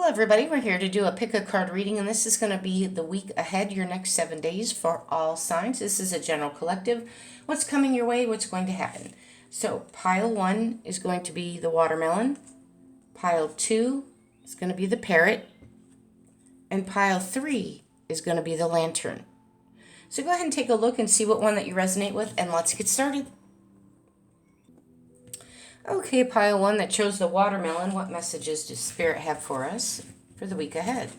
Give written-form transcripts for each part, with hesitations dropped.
Hello everybody, we're here to do a pick a card reading, and this is going to be the week ahead, your next 7 days for all signs. This is a general collective. What's coming your way, what's going to happen. So pile 1 is going to be the watermelon, pile 2 is going to be the parrot, and pile 3 is going to be the lantern. So go ahead and take a look and see what one that you resonate with, and let's get started. Okay, pile 1 that chose the watermelon, what messages does Spirit have for us for the week ahead?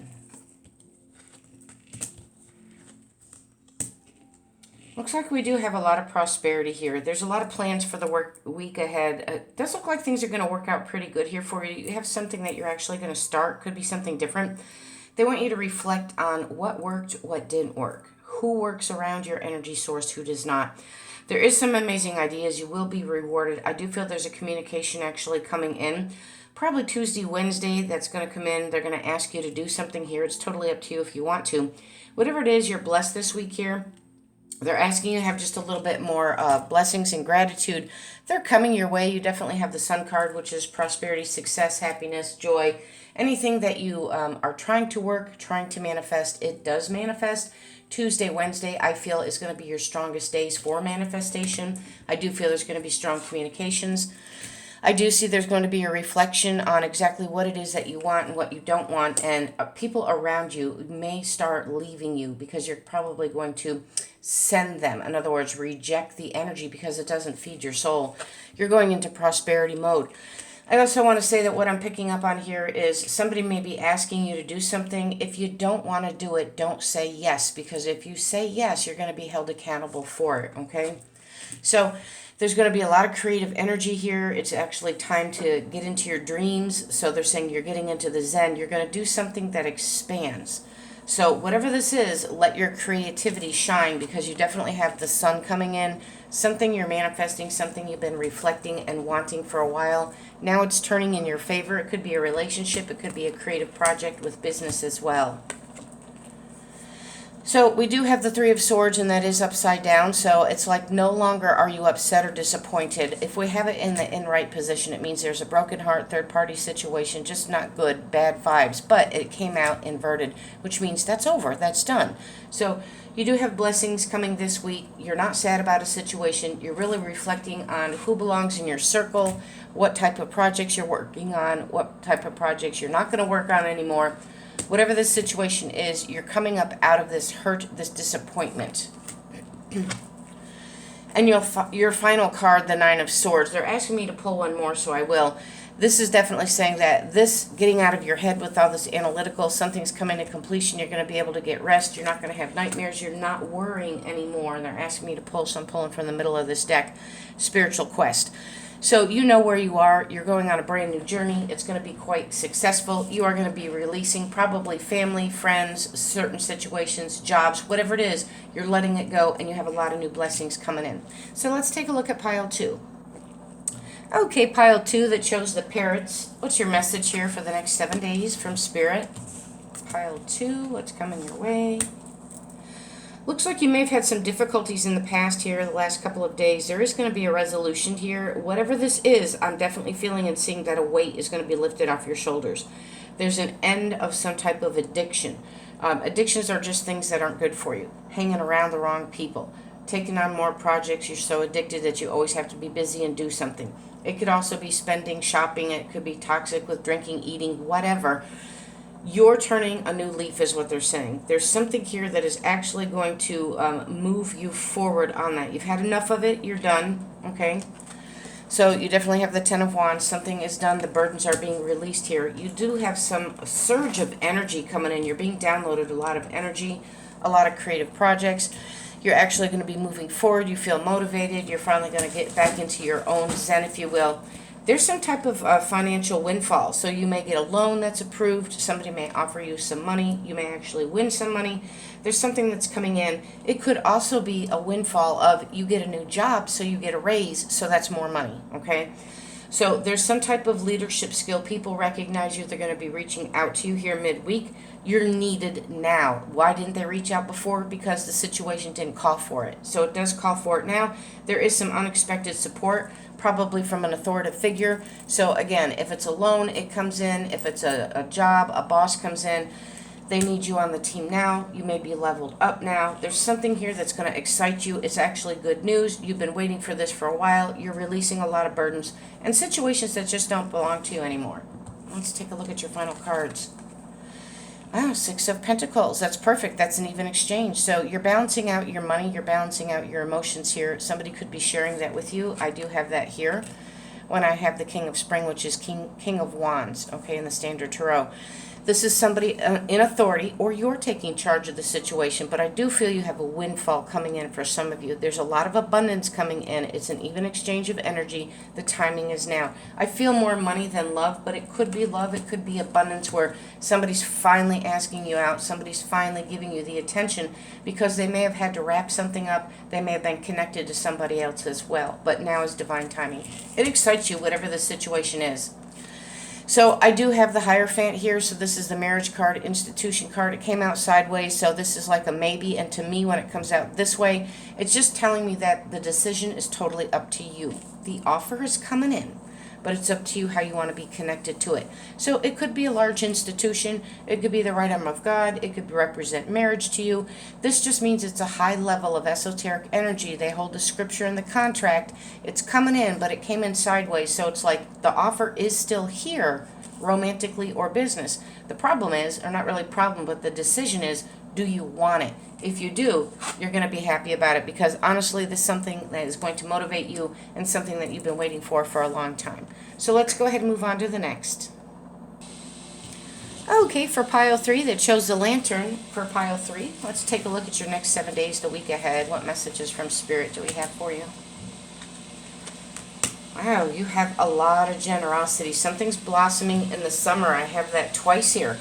Looks like we do have a lot of prosperity here. There's a lot of plans for the week ahead. It does look like things are going to work out pretty good here for you. You have something that you're actually going to start. Could be something different. They want you to reflect on what worked, what didn't work. Who works around your energy source, who does not. There is some amazing ideas. You will be rewarded. I do feel there's a communication actually coming in. Probably Tuesday, Wednesday, that's going to come in. They're going to ask you to do something here. It's totally up to you if you want to. Whatever it is, you're blessed this week here. They're asking you to have just a little bit more blessings and gratitude. They're coming your way. You definitely have the Sun card, which is prosperity, success, happiness, joy. Anything that you are trying to work, trying to manifest, it does manifest. Tuesday, Wednesday, I feel is going to be your strongest days for manifestation. I do feel there's going to be strong communications. I do see there's going to be a reflection on exactly what it is that you want and what you don't want. And people around you may start leaving you because you're probably going to send them. In other words, reject the energy because it doesn't feed your soul. You're going into prosperity mode. I also want to say that what I'm picking up on here is somebody may be asking you to do something. If you don't want to do it, don't say yes, because if you say yes, you're going to be held accountable for it, okay? So there's going to be a lot of creative energy here. It's actually time to get into your dreams. So they're saying you're getting into the Zen. You're going to do something that expands. So whatever this is, let your creativity shine, because you definitely have the Sun coming in, something you're manifesting, something you've been reflecting and wanting for a while. Now it's turning in your favor. It could be a relationship. It could be a creative project with business as well. So we do have the Three of Swords, and that is upside down. So it's like no longer are you upset or disappointed. If we have it in the right position, it means there's a broken heart, third party situation, just not good, bad vibes. But it came out inverted, which means that's over, that's done. So you do have blessings coming this week. You're not sad about a situation. You're really reflecting on who belongs in your circle, what type of projects you're working on, what type of projects you're not going to work on anymore. Whatever this situation is, you're coming up out of this hurt, this disappointment. And your final card, the Nine of Swords. They're asking me to pull one more, so I will. This is definitely saying that this getting out of your head with all this analytical, something's coming to completion. You're going to be able to get rest. You're not going to have nightmares. You're not worrying anymore. And they're asking me to pull, so I'm pulling from the middle of this deck. Spiritual Quest. So you know where you are. You're going on a brand new journey. It's going to be quite successful. You are going to be releasing probably family, friends, certain situations, jobs, whatever it is. You're letting it go, and you have a lot of new blessings coming in. So let's take a look at pile 2. Okay, pile 2 that chose the parrots. What's your message here for the next 7 days from Spirit? Pile 2, what's coming your way? Looks like you may have had some difficulties in the past here, the last couple of days. There is going to be a resolution here. Whatever this is, I'm definitely feeling and seeing that a weight is going to be lifted off your shoulders. There's an end of some type of addiction. Addictions are just things that aren't good for you. Hanging around the wrong people. Taking on more projects. You're so addicted that you always have to be busy and do something. It could also be spending, shopping. It could be toxic with drinking, eating, whatever. You're turning a new leaf is what they're saying. There's something here that is actually going to move you forward on that. You've had enough of it. You're done. Okay? So you definitely have the Ten of Wands. Something is done. The burdens are being released here. You do have some surge of energy coming in. You're being downloaded a lot of energy, a lot of creative projects. You're actually going to be moving forward. You feel motivated. You're finally going to get back into your own Zen, if you will. There's some type of financial windfall. So you may get a loan that's approved. Somebody may offer you some money. You may actually win some money. There's something that's coming in. It could also be a windfall of you get a new job, so you get a raise, so that's more money, okay? So there's some type of leadership skill. People recognize you. They're going to be reaching out to you here midweek. You're needed now. Why didn't they reach out before? Because the situation didn't call for it. So it does call for it now. There is some unexpected support. probably from an authoritative figure. So again, if it's a loan, it comes in. If it's a job, a boss comes in. They need you on the team now. You may be leveled up now. There's something here that's going to excite you. It's actually good news. You've been waiting for this for a while. You're releasing a lot of burdens and situations that just don't belong to you anymore. Let's take a look at your final cards. Oh, Six of Pentacles. That's perfect. That's an even exchange. So you're balancing out your money. You're balancing out your emotions here. Somebody could be sharing that with you. I do have that here when I have the King of Spring, which is King of Wands, okay, in the Standard Tarot. This is somebody in authority, or you're taking charge of the situation, but I do feel you have a windfall coming in for some of you. There's a lot of abundance coming in. It's an even exchange of energy. The timing is now. I feel more money than love, but it could be love. It could be abundance where somebody's finally asking you out. Somebody's finally giving you the attention because they may have had to wrap something up. They may have been connected to somebody else as well, but now is divine timing. It excites you, whatever the situation is. So I do have the Hierophant here. So this is the marriage card, institution card. It came out sideways, so this is like a maybe. And to me, when it comes out this way, it's just telling me that the decision is totally up to you. The offer is coming in, but it's up to you how you want to be connected to it. So it could be a large institution. It could be the right arm of God. It could represent marriage to you. This just means it's a high level of esoteric energy. They hold the scripture and the contract. It's coming in, but it came in sideways. So it's like the offer is still here, romantically or business. The problem is, or not really problem, but the decision is, do you want it? If you do, you're going to be happy about it because honestly, this is something that is going to motivate you and something that you've been waiting for a long time. So let's go ahead and move on to the next. Okay, for pile 3, that shows the lantern for pile 3. Let's take a look at your next 7 days, the week ahead. What messages from Spirit do we have for you? Wow, you have a lot of generosity. Something's blossoming in the summer. I have that twice here.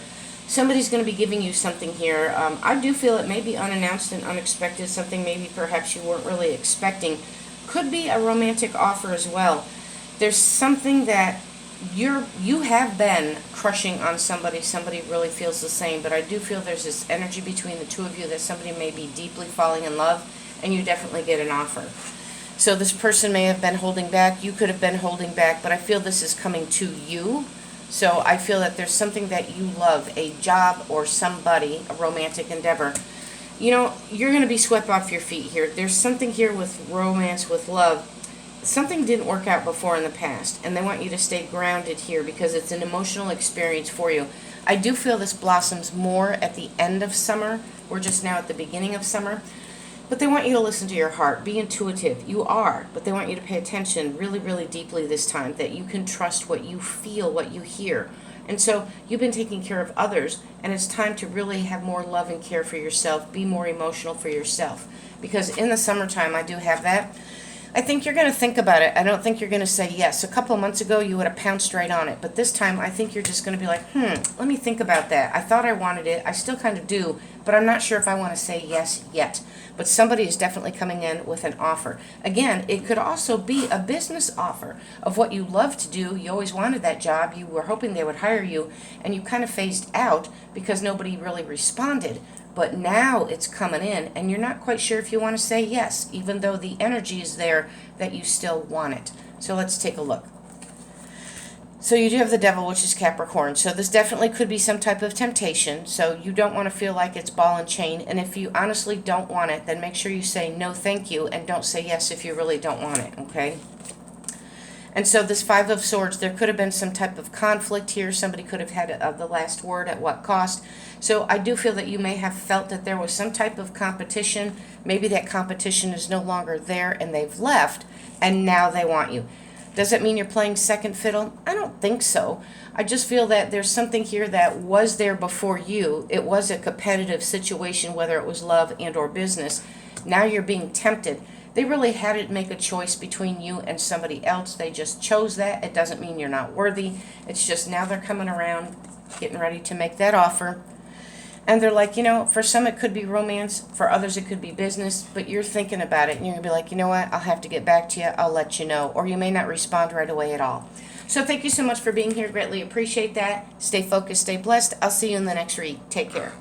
Somebody's going to be giving you something here. I do feel it may be unannounced and unexpected, something maybe perhaps you weren't really expecting. Could be a romantic offer as well. There's something that you have been crushing on somebody. Somebody really feels the same, but I do feel there's this energy between the two of you that somebody may be deeply falling in love, and you definitely get an offer. So this person may have been holding back. You could have been holding back, but I feel this is coming to you. So I feel that there's something that you love, a job or somebody, a romantic endeavor. You know, you're going to be swept off your feet here. There's something here with romance, with love. Something didn't work out before in the past, and they want you to stay grounded here because it's an emotional experience for you. I do feel this blossoms more at the end of summer. We're just now at the beginning of summer. But they want you to listen to your heart. Be intuitive. You are. But they want you to pay attention really, really deeply this time. That you can trust what you feel, what you hear. And so you've been taking care of others. And it's time to really have more love and care for yourself. Be more emotional for yourself. Because in the summertime, I do have that. I think you're going to think about it. I don't think you're going to say yes. A couple of months ago, you would have pounced right on it. But this time, I think you're just going to be like, let me think about that. I thought I wanted it. I still kind of do. But I'm not sure if I want to say yes yet. But somebody is definitely coming in with an offer. Again, it could also be a business offer of what you love to do. You always wanted that job. You were hoping they would hire you. And you kind of phased out because nobody really responded. But now it's coming in, and you're not quite sure if you want to say yes, even though the energy is there that you still want it. So let's take a look. So you do have the Devil, which is Capricorn. So this definitely could be some type of temptation. So you don't want to feel like it's ball and chain. And if you honestly don't want it, then make sure you say no thank you and don't say yes if you really don't want it, okay? And so this Five of Swords, there could have been some type of conflict here. Somebody could have had the last word, at what cost. So I do feel that you may have felt that there was some type of competition. Maybe that competition is no longer there and they've left and now they want you. Does it mean you're playing second fiddle? I don't think so. I just feel that there's something here that was there before you. It was a competitive situation, whether it was love and or business. Now you're being tempted. They really had to make a choice between you and somebody else. They just chose that. It doesn't mean you're not worthy. It's just now they're coming around, getting ready to make that offer. And they're like, you know, for some it could be romance. For others it could be business. But you're thinking about it and you're going to be like, you know what, I'll have to get back to you. I'll let you know. Or you may not respond right away at all. So thank you so much for being here. Greatly appreciate that. Stay focused. Stay blessed. I'll see you in the next read. Take care.